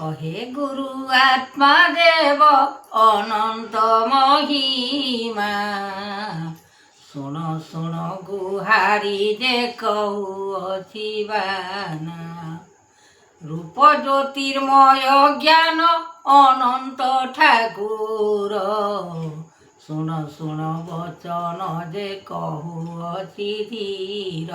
कहे गुरु आत्मा देव अनंत महिमा सुन सुन गुहारी जे कहुअछिबाना रूप ज्योतिर्मय ज्ञान अनंत ठाकुर सुन सुन वचन जे कहुअछि धीर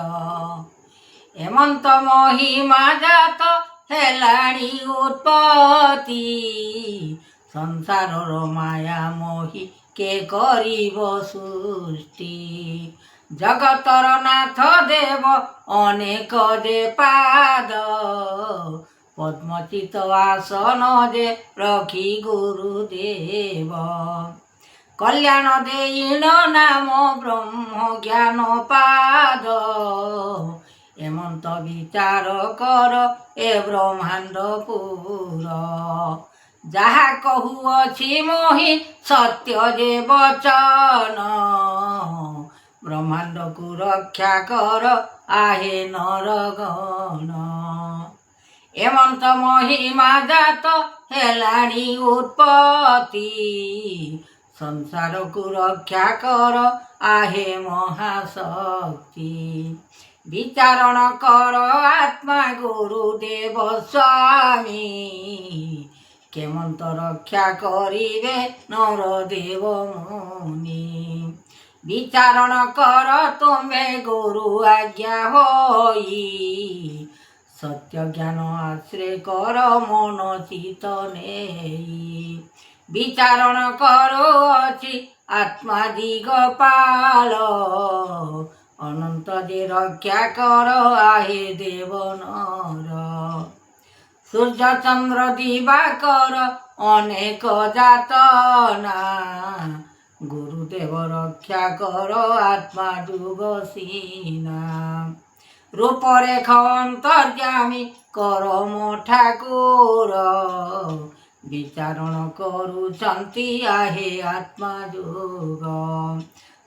हेमंत महिमा जात हेलाणी उत्पत्ति संसार माया मोहि के करिब सृष्टि जगतर नाथ देव अनेक जे पाद पद्मचित आसन जे रखी गुरुदेव कल्याण देइन नाम ब्रह्म ज्ञान पाद हेमंत विचार कर ए ब्रह्मांड पुर जहा कहुअछि मोहि सत्य जे वचन ब्रह्मांड को रक्षा कर आहे नरगण हेमंत महिमा जात हेलाणी उत्पत्ति संसार को रक्षा कर आहे महाशक्ति विचारण कर आत्मा गुरुदेव स्वामी केमंत रक्षा करिवे नरदेव मुनि विचारण कर तुम्हें गुरु आज्ञा होई सत्य ज्ञान आश्रय कर मन चित नेई विचारण करो अछि आत्मा दिगपाल अनंत जे रक्षा कर आहे देव नर सूर्य चंद्र दिवाकर अनेक जातना गुरुदेव रक्षा कर आत्मा जुगसीना रूपरेख अंतर्यामी कर मो ठाकुर विचारण करुछन्ति आहे आत्मा जुग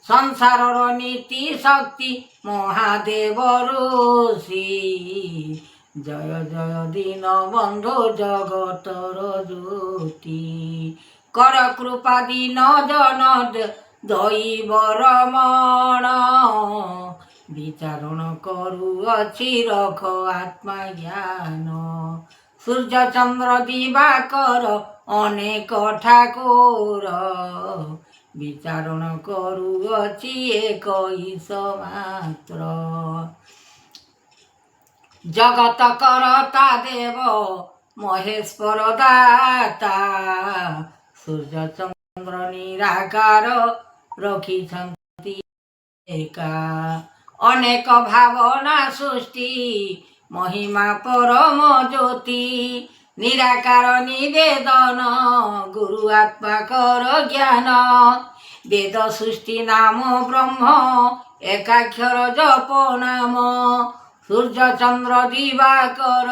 संसार नीति शक्ति महादेव ऋषि जय जय दीन बंधु जगतर ज्योति कर कृपा दीन जन दैव रमण विचारण करुअछि रख आत्मा ज्ञान सूर्य चंद्र दिवाकर अनेक ठाकुर विचारण करुअछि एक ईश मात्र जगत करता देव महेश्वर दाता सूर्य चंद्र निराकार रखिछन्ति एका अनेक भावना सृष्टि महिमा परम ज्योति निराकार निवेदन गुरु आत्मा कर ज्ञान वेद सृष्टि नाम ब्रह्म एकाक्षर जप नाम सूर्य चंद्र दिवाकर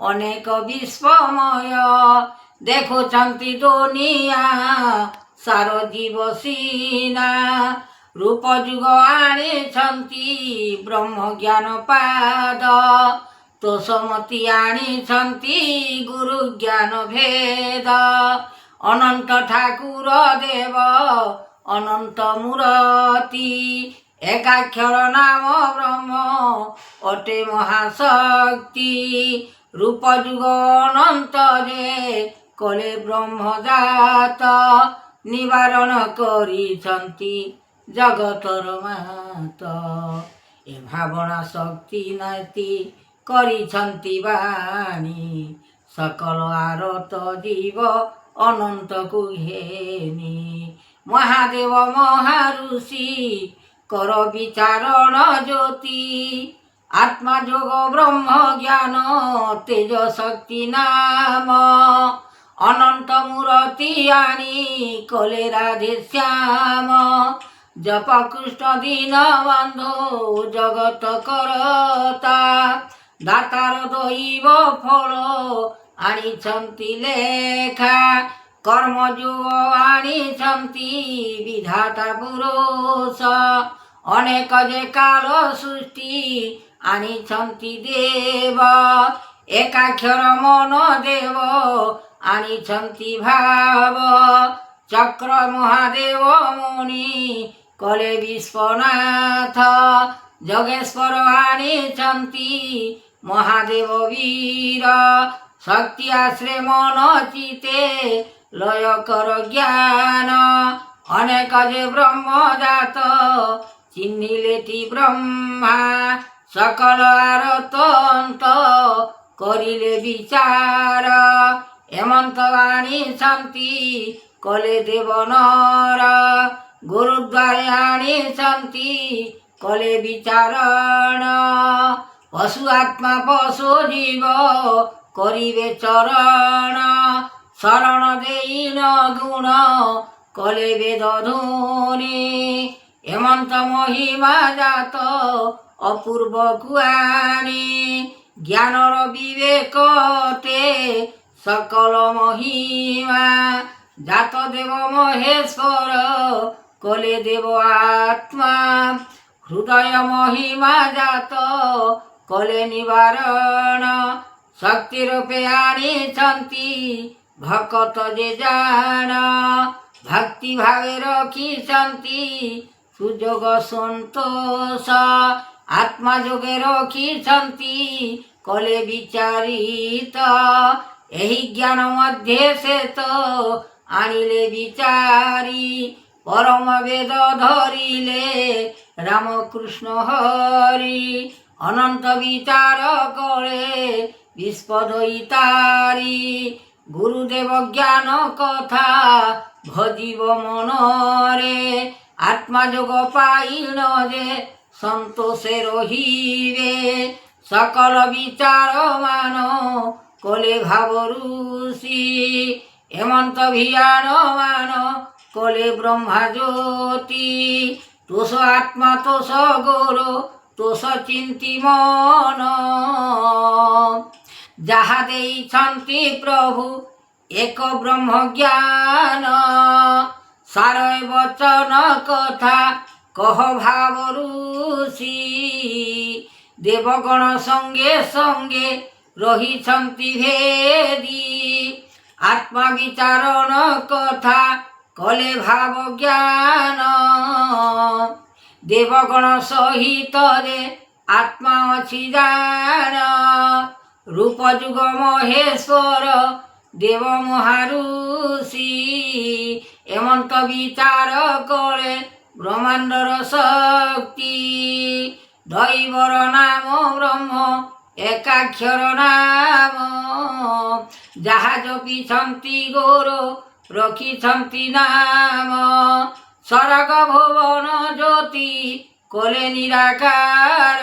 अनेक विश्वमय देखुछन्ति दुनिया सार जीवसीना रूप जुग आनिछन्ति ब्रह्म ज्ञान पाद तोषमती आनिछन्ति गुरु ज्ञान भेद अनंत ठाकुर देव अनंत मूर्ति एकाक्षर नाम ब्रह्म अटे महाशक्ति रूप जुग अनंत जे कले ब्रह्म जात निवारण करिछन्ति जगतर मात ए भावना शक्ति नाति करिछन्ति वाणी सकल आरत जीव अनंत को घेनी महादेव महाऋषि कर विचारण ज्योति आत्मा जोग ब्रह्म ज्ञान तेज शक्ति नाम अनंत मूर्ति आनी कले राधे श्याम जप कृष्ण दीन बंधु जगत करता दातार दैव फल आनिछन्ति लेखा कर्मयोग आनिछन्ति विधाता पुरुष अनेक जे काल सृष्टि आनिछन्ति देव ଏକାକ୍ଷର ମନ ଦେବ ଆଣିଛନ୍ତି ଭାବ। ଚକ୍ର ମହାଦେବ ମୁନି କଲେ ବିଶ୍ୱନାଥ। ଯୋଗେଶ୍ୱର ଆଣିଛନ୍ତି ମହାଦେବ ବୀର। ଶକ୍ତି ଆଶ୍ରେ ମନ ଚିତେ ଲୟ କର ଜ୍ଞାନ। ଅନେକ ଯେ ବ୍ରହ୍ମଜାତ ଚିହ୍ନିଲେଟି ବ୍ରହ୍ମା। সকল আরত অন্ত করিলে বিচার। এমন্ত আনিছন্তি কলে দেবনর। গুরুদ্বারে আনিছন্তি কলে বিচারণ। পশু আত্মা পশু জীব করিবে চরণ। শরণ দেইন গুণ কলে বেদ ধুনি। এমন্ত মহিমা জাত অপূর্ব কুয়ানি। জ্ঞানর বিবেকতে সকল মহিমা। জাত দেব মহেশ্বর কলে দেব আত্মা। হৃদয় মহিমা জাত কলে নিবারণ। শক্তি রূপে আনিছন্তি ভকত যে জান। ভক্তি ভাবে রখিছন্তি সুযোগ সন্তোষ। আত্মা যোগে রখিছন্তি কলে বিচারিত। ଏହି ଜ୍ଞାନ ମଧ୍ୟ ସେ ତ ଆଣିଲେ ବିଚାରି। ପରମ ବେଦ ଧରିଲେ ରାମକୃଷ୍ଣ ହରି। ଅନନ୍ତ ବିଚାର କଳେ ବିଶ୍ୱଦଇତାରି। ଗୁରୁଦେବ ଜ୍ଞାନ କଥା ଭଜିବ ମନରେ। আত্মা যোগ পাইন যে সন্তোষে রহিবে। সকল বিচার মান কলে ভাব ঋষি। হেমন্ত ভিয়ান মান কলে ব্রহ্মা জ্যোতি। তোষ আত্মা তোষ গৌর তোষ চিন্তি মন। যাহা দেইছন্তি প্রভু এক ব্রহ্ম জ্ঞান। সারয় বচন কথা কহ ভাব ঋষি। দেবগণ সঙ্গে সঙ্গে রহিছন্তি ভেদি। আত্মা বিচারণ কথা কলে ভাব জ্ঞান। দেবগণ সহিত যে আত্মা অছি জান। রূপ যুগ মহেশ্বর দেব মহারুষি। এমন্ত বিচার করে ব্রহ্মাণ্ডর শক্তি। দৈবর নাম ব্রহ্ম একাক্ষর নাম। যাহা জপিছন্তি গৌর রখিছন্তি নাম। স্বর্গ ভুবন জ্যোতি কলে নিরাকার।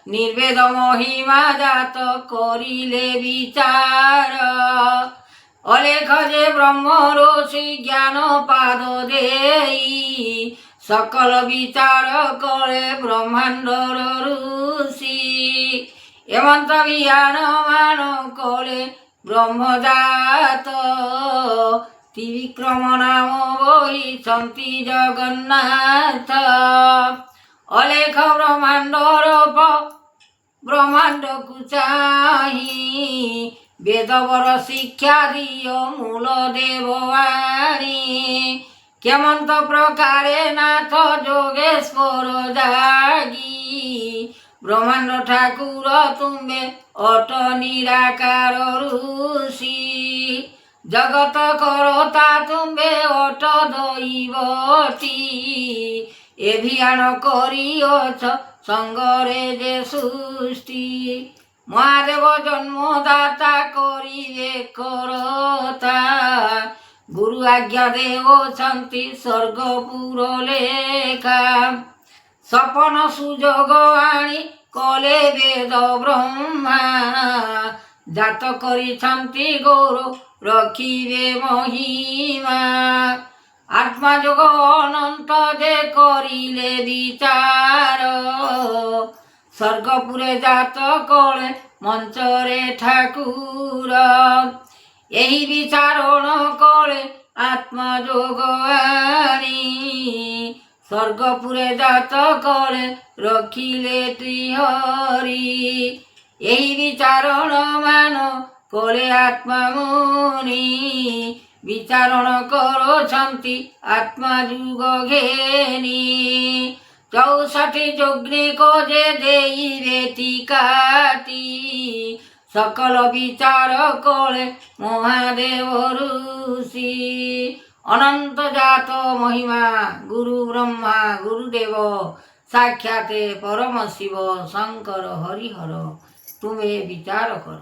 নির্বেদ মহিমা জাত করিলে বিচার। অলেখ যে ব্রহ্ম ঋষি জ্ঞান পাদ দেই। সকল বিচার করে ব্রহ্মাণ্ডর ঋষি। এমন্ত বিয়ান মান করে ব্রহ্মজাত। ত্রিবিক্রম নাম বহিছন্তি জগন্নাথ। অলেখ ব্রহ্মাণ্ডর ব্রহ্মাণ্ডକୁ চাহি। বেদবর শিক্ষা দিও মূল দেববাণী। কেমন্ত প্রকারে নাথ যোগেশ্বর জাগি। ব্রহ্মাণ্ড ঠাকুর তুমে অট নিরাকার ঋষি। জগত করতা তুমে অট দৈবতী। এভিয়ান করিয়ছ সঙ্গরে যে সৃষ্টি। মহাদেব জন্মদাতা করিবে করতা। গুরু আজ্ঞা দেওছন্তি স্বর্গপুর লেখা। স্বপন সুযোগ আনি কলে বেদ ব্রহ্মা। জাত করিছন্তি গৌর রখিবে মহিমা। আত্মা যোগ অনন্ত যে করিলে বিচার। স্বর্গপুরে জাত কলে মঞ্চরে ঠাকুর। এই বিচারণ করে আত্মা যোগ আনি। স্বর্গপুরে জাত করে রখিলে ত্রিহরি। ଏହି ବିଚାରଣ ମାନ କଲେ ଆତ୍ମା ମୁନି ବିଚାରଣ କରୁଛନ୍ତି ଆତ୍ମା ଯୁଗ ଘେନି 64 যজ্ঞিক যে দেইবে টিকাটি সকল বিচার কলে মহাদেব ঋষি অনন্ত জাত মহিমা গুরু ব্রহ্মা গুরুদেব সাক্ষাতে পরম শিব শঙ্কর হরিহর তুমি বিচার কর।